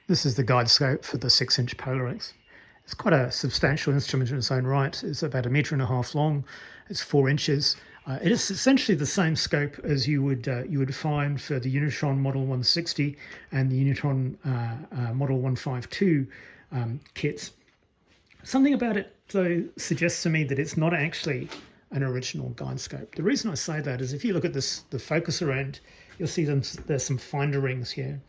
This is the guide scope for the 6-inch Polarex. It's quite a substantial instrument in its own right. It's about 1.5 meters long. It's 4 inches. It is essentially the same scope as you would find for the Unitron Model 160 and the Unitron Model 152 kits. Something about it, though, suggests to me that it's not actually an original guide scope. The reason I say that is if you look at this, the focuser end, you'll see there's some finder rings here.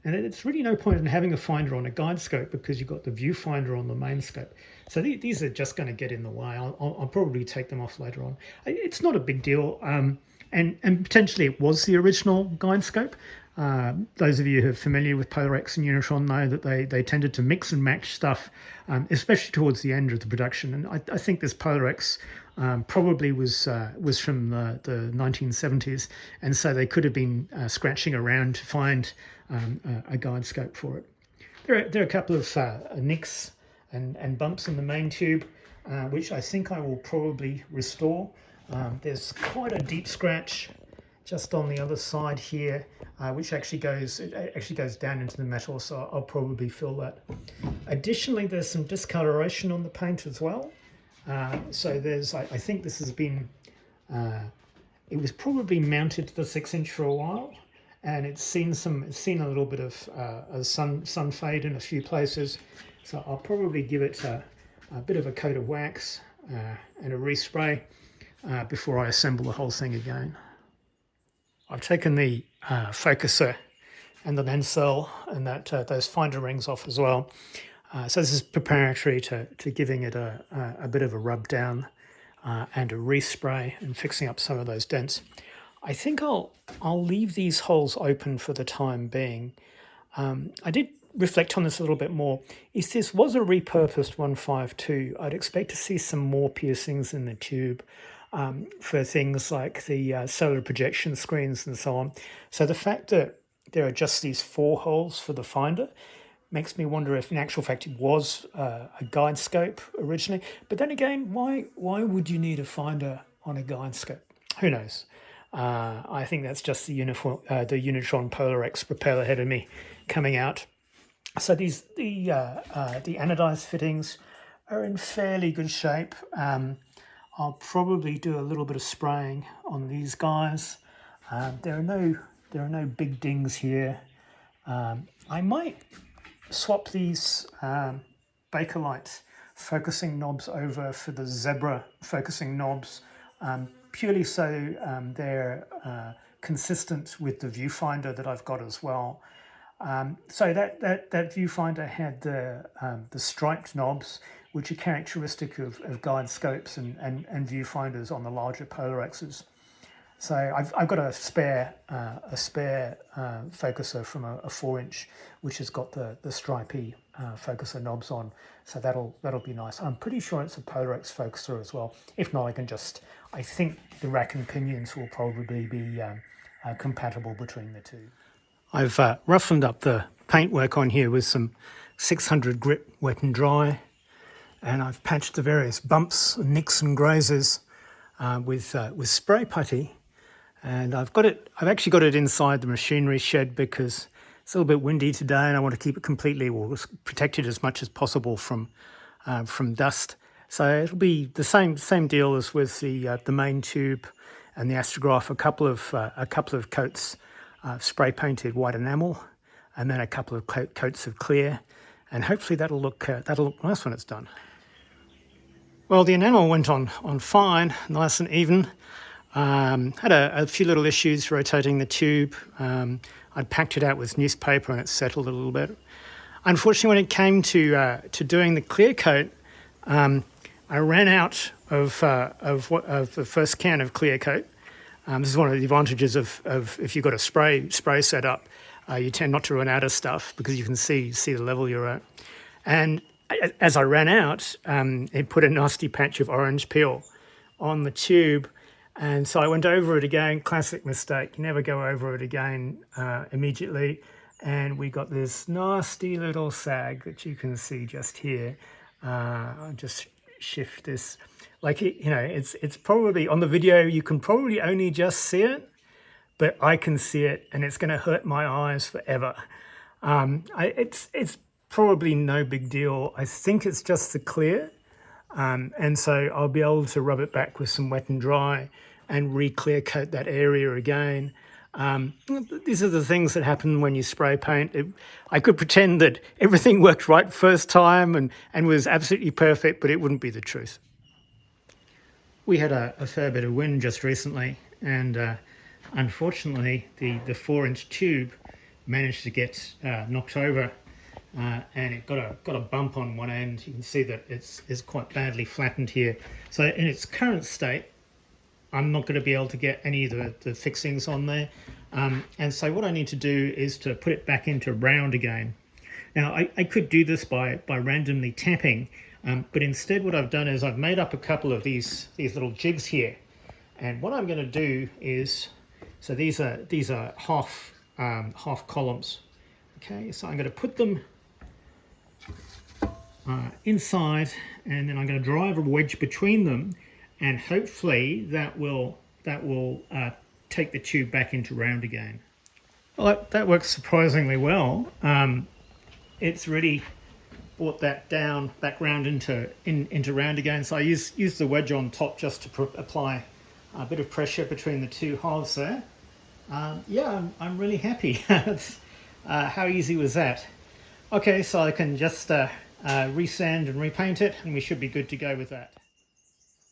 And it's really no point in having a finder on a guide scope because you've got the viewfinder on the main scope. So these are just going to get in the way. I'll probably take them off later on. It's not a big deal. And potentially it was the original guide scope. Those of you who are familiar with Polarex and Unitron know that they tended to mix and match stuff, especially towards the end of the production. And I think this Polarex probably was from the 1970s, and so they could have been scratching around to find a guide scope for it. There are a couple of nicks and bumps in the main tube, which I think I will probably restore. There's quite a deep scratch just on the other side here, which actually goes down into the metal, so I'll probably fill that. Additionally, there's some discoloration on the paint as well. So I think this has been, it was probably mounted to the 6-inch for a while, and it's seen a little bit of sun fade in a few places. So I'll probably give it a bit of a coat of wax and a respray before I assemble the whole thing again. I've taken the focuser and the lens cell and those finder rings off as well. So this is preparatory to giving it a bit of a rub down and a respray and fixing up some of those dents. I think I'll leave these holes open for the time being. I did reflect on this a little bit more. If this was a repurposed 152, I'd expect to see some more piercings in the tube for things like the solar projection screens and so on. So the fact that there are just these 4 holes for the finder makes me wonder if in actual fact it was a guide scope originally. But then again, why would you need a finder on a guide scope? Who knows? I think that's just the Unitron Polarex propeller head of me coming out. So the anodized fittings are in fairly good shape. I'll probably do a little bit of spraying on these guys. There are no big dings here. I might swap these Bakelite focusing knobs over for the Zebra focusing knobs, purely so they're consistent with the viewfinder that I've got as well. So that viewfinder had the striped knobs, which are characteristic of guide scopes and viewfinders on the larger Polarexes. So I've got a spare focuser from a 4-inch, which has got the stripy focuser knobs on. So that'll be nice. I'm pretty sure it's a Polarex focuser as well. If not, I think the rack and pinions will probably be compatible between the two. I've roughened up the paintwork on here with some 600 grit wet and dry, and I've patched the various bumps, nicks and grazes with spray putty. And I've actually got it inside the machinery shed because it's a little bit windy today, and I want to keep it completely protected as much as possible from dust. So it'll be the same deal as with the main tube and the astrograph. A couple of coats spray painted white enamel, and then a couple of coats of clear, and hopefully that'll look nice when it's done. Well, the enamel went on fine, nice and even. Had a few little issues rotating the tube. I'd packed it out with newspaper and it settled a little bit. Unfortunately, when it came to doing the clear coat, I ran out of the first can of clear coat. This is one of the advantages of if you've got a spray set up, you tend not to run out of stuff because you can see the level you're at. And as I ran out, it put a nasty patch of orange peel on the tube. And so I went over it again, classic mistake, never go over it again immediately. And we got this nasty little sag that you can see just here. I'll just shift this. Like, it's probably, on the video, you can probably only just see it, but I can see it and it's gonna hurt my eyes forever. It's probably no big deal. I think it's just the clear, and so I'll be able to rub it back with some wet and dry and re-clear coat that area again. These are the things that happen when you spray paint. I could pretend that everything worked right first time and was absolutely perfect, but it wouldn't be the truth. We had a fair bit of wind just recently, and unfortunately the 4-inch tube managed to get knocked over, and it got a bump on one end. You can see that it's quite badly flattened here. So in its current state, I'm not going to be able to get any of the fixings on there. And so what I need to do is to put it back into round again. Now I could do this by randomly tapping, but instead what I've done is I've made up a couple of these little jigs here. And what I'm going to do is, so these are half columns. Okay, so I'm going to put them inside, and then I'm going to drive a wedge between them, and hopefully that will take the tube back into round again. Well, that works surprisingly well. It's really brought that down back round into round again. So I use the wedge on top just to apply a bit of pressure between the two halves there. Yeah, I'm really happy. How easy was that? Okay, so I can just resand and repaint it, and we should be good to go with that.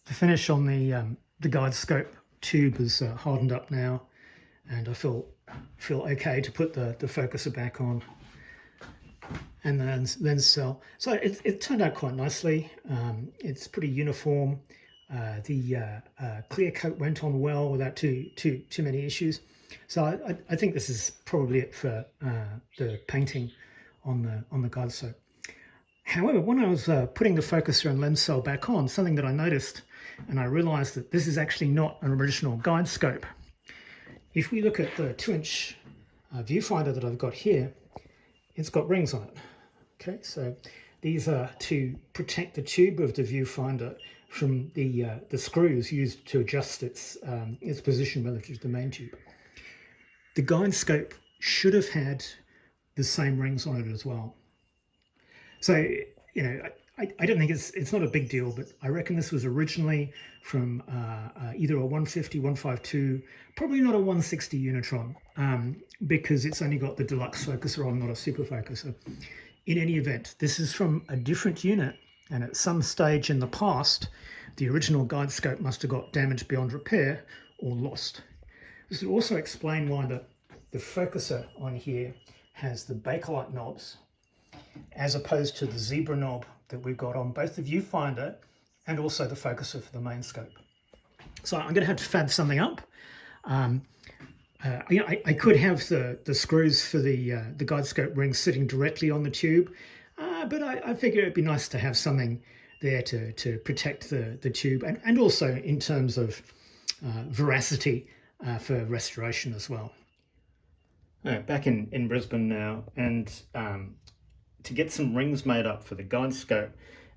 The finish on the Guidescope tube is hardened up now, and I feel okay to put the focuser back on and the lens cell. So it turned out quite nicely. It's pretty uniform. The clear coat went on well without too many issues. So I think this is probably it for the painting on the Guidescope. However, when I was putting the focuser and lens cell back on, something that I noticed, and I realized that this is actually not an original Guidescope. If we look at the 2-inch viewfinder that I've got here, it's got rings on it. Okay, so these are to protect the tube of the viewfinder from the screws used to adjust its position relative to the main tube. The Guidescope should have had the same rings on it as well. So, you know, I don't think it's not a big deal, but I reckon this was originally from either a 150, 152, probably not a 160 Unitron, because it's only got the deluxe focuser on, not a super focuser. In any event, this is from a different unit, and at some stage in the past, the original Guidescope must have got damaged beyond repair or lost. This would also explain why the focuser on here has the Bakelite knobs, as opposed to the zebra knob that we've got on both the viewfinder and also the focuser for the main scope. So I'm going to have to fab something up. I could have the screws for the Guidescope rings sitting directly on the tube, but I figure it'd be nice to have something there to protect the tube and also in terms of veracity for restoration as well. Back in Brisbane now, and to get some rings made up for the Guidescope,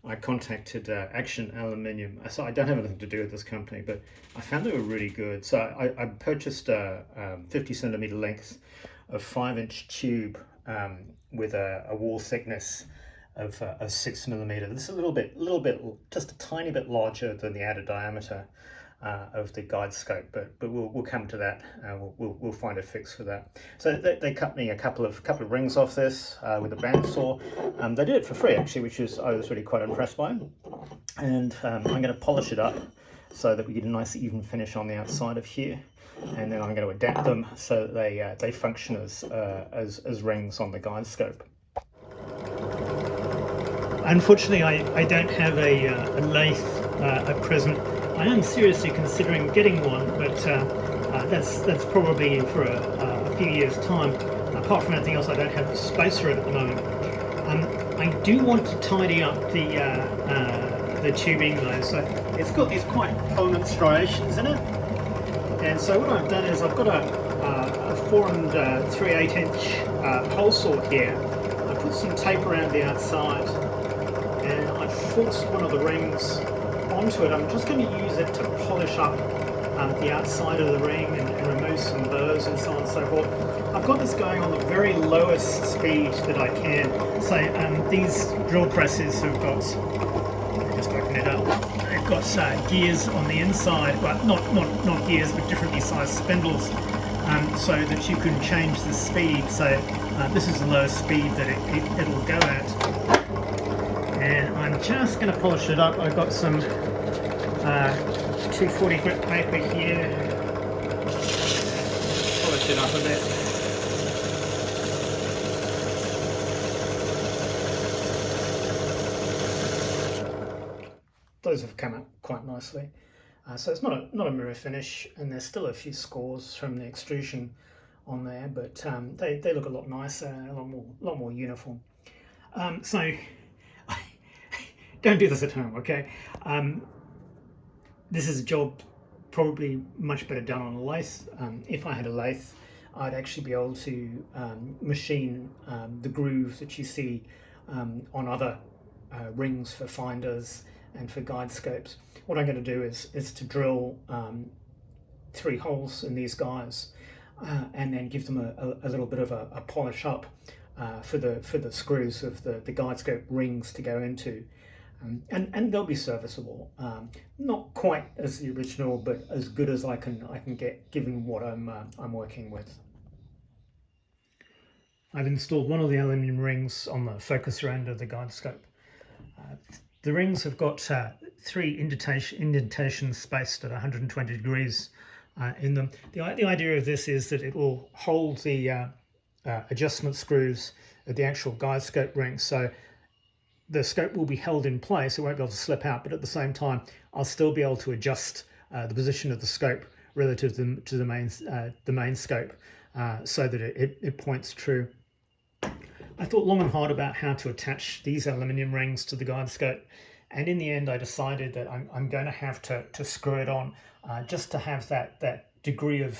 I contacted Action Aluminium. So I don't have anything to do with this company, but I found they were really good. So I purchased a 50 centimeter length of 5-inch tube with a wall thickness of 6 millimeter. This is a little bit, just a tiny bit larger than the outer diameter of the Guidescope, but we'll come to that. We'll find a fix for that. So they cut me a couple of rings off this with a bandsaw. They did it for free actually, which I was really quite impressed by. And I'm going to polish it up so that we get a nice even finish on the outside of here. And then I'm going to adapt them so that they function as rings on the Guidescope. Unfortunately, I don't have a lathe at present. I am seriously considering getting one, but that's probably for a few years' time. Apart from anything else, I don't have the space for it at the moment. I do want to tidy up the tubing though, so it's got these quite prominent striations in it. And so what I've done is I've got a 4 3/8 inch hole saw here. I put some tape around the outside, and I forced one of the rings onto it. I'm just going to use it to polish up the outside of the ring and remove some burrs and so on and so forth. I've got this going on the very lowest speed that I can. So these drill presses have got, let me just open it up, they've got gears on the inside, but not gears, but differently sized spindles, so that you can change the speed. So this is the lowest speed that it'll go at. And I'm just going to polish it up. I've got some 240 grit paper here. Polish it up a bit. Those have come out quite nicely. So it's not a mirror finish, and there's still a few scores from the extrusion on there, but they look a lot nicer, a lot more uniform. So don't do this at home, okay? This is a job probably much better done on a lathe. If I had a lathe, I'd actually be able to machine the grooves that you see on other rings for finders and for guide scopes. What I'm going to do is to drill 3 holes in these guys and then give them a little bit of a polish up for the screws of the guide scope rings to go into. And they'll be serviceable. Not quite as the original, but as good as I can get, given what I'm working with. I've installed one of the aluminium rings on the focuser end of the guide scope. The rings have got 3 indentations spaced at 120 degrees in them. The idea of this is that it will hold the adjustment screws at the actual guide scope ring, so the scope will be held in place. It won't be able to slip out, but at the same time I'll still be able to adjust the position of the scope relative to the main scope so that it points true. I thought long and hard about how to attach these aluminium rings to the guide scope, and in the end I decided that I'm going to have to screw it on just to have that degree of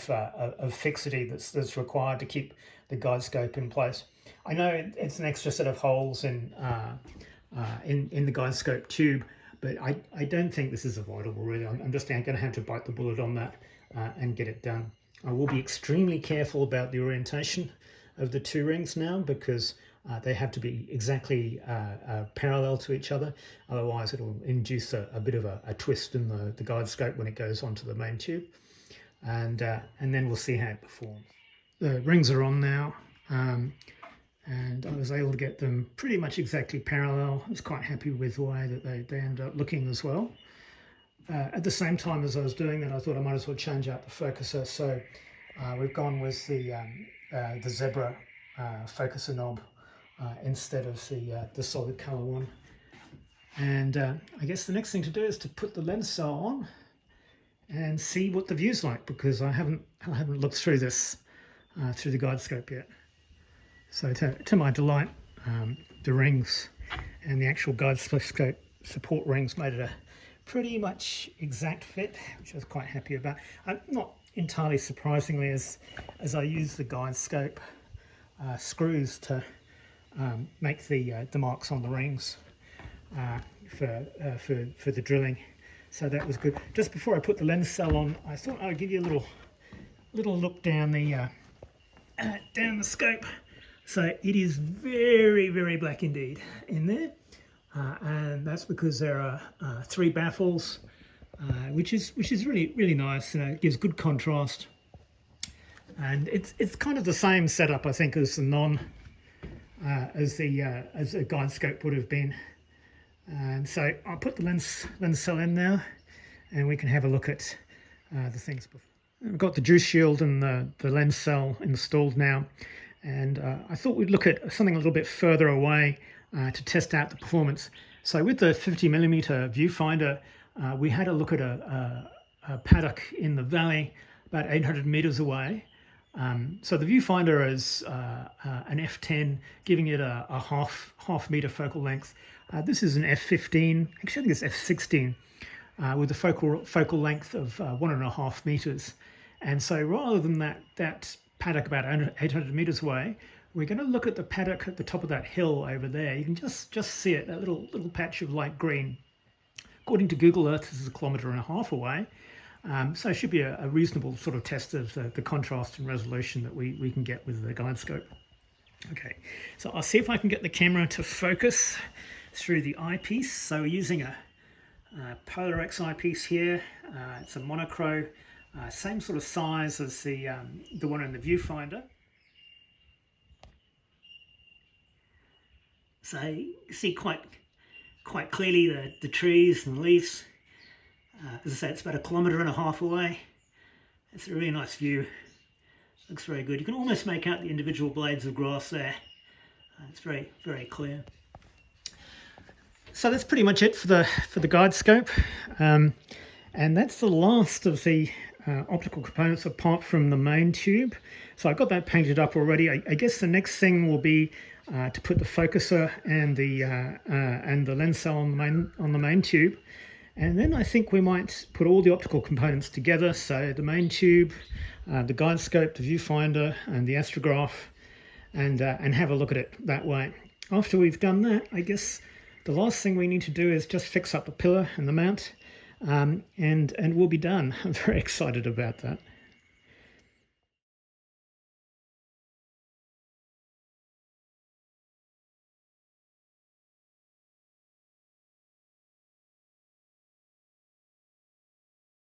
fixity that's required to keep the guide scope in place. I know it's an extra set of holes in the guide scope tube, but I don't think this is avoidable really. I'm just going to have to bite the bullet on that and get it done. I will be extremely careful about the orientation of the 2 rings now, because they have to be exactly parallel to each other, otherwise it will induce a bit of a twist in the guide scope when it goes onto the main tube, and then we'll see how it performs. The rings are on now, and I was able to get them pretty much exactly parallel. I was quite happy with the way that they ended up looking as well. At the same time as I was doing that, I thought I might as well change out the focuser, so we've gone with the zebra focuser knob instead of the solid color one. And I guess the next thing to do is to put the lens cell on and see what the view's like, because I haven't looked through this through the guide scope yet. So to my delight, the rings and the actual guide scope support rings made it a pretty much exact fit, which I was quite happy about. Not entirely surprisingly, as I use the guide scope screws to make the marks on the rings for the drilling, so that was good. Just before I put the lens cell on, I thought I would give you a little look down the scope. So it is very, very black indeed in there, and that's because there are 3 baffles, which is really, really nice. It gives good contrast, and it's kind of the same setup, I think, as the as a guide scope would have been. And so I'll put the lens cell in now, and we can have a look at the things before. We've got the juice shield and the lens cell installed now. And I thought we'd look at something a little bit further away to test out the performance. So with the 50mm viewfinder, we had a look at a paddock in the valley about 800 meters away. So the viewfinder is an f10, giving it a half meter focal length. This is an f15, actually I think it's f16, with a focal length of 1.5 meters. And so rather than that paddock about 800 meters away, we're going to look at the paddock at the top of that hill over there. You can just see it, that little patch of light green. According to Google Earth, this is 1.5 kilometers away. So it should be a reasonable sort of test of the contrast and resolution that we can get with the Guidescope. Okay, so I'll see if I can get the camera to focus through the eyepiece. So we're using a Polarex eyepiece here. It's a monochrome, same sort of size as the one in the viewfinder. So you see quite clearly the trees and leaves. As I say, it's about 1.5 kilometers away. It's a really nice view. Looks very good. You can almost make out the individual blades of grass there. It's very clear. So that's pretty much it for the Guidescope, and that's the last of the optical components apart from the main tube. So I got that painted up already. I guess the next thing will be to put the focuser and the lens cell on the main tube, and then I think we might put all the optical components together. So the main tube, the Guidescope, the viewfinder, and the astrograph, and have a look at it that way. After we've done that, I guess the last thing we need to do is just fix up the pillar and the mount, and we'll be done. I'm very excited about that.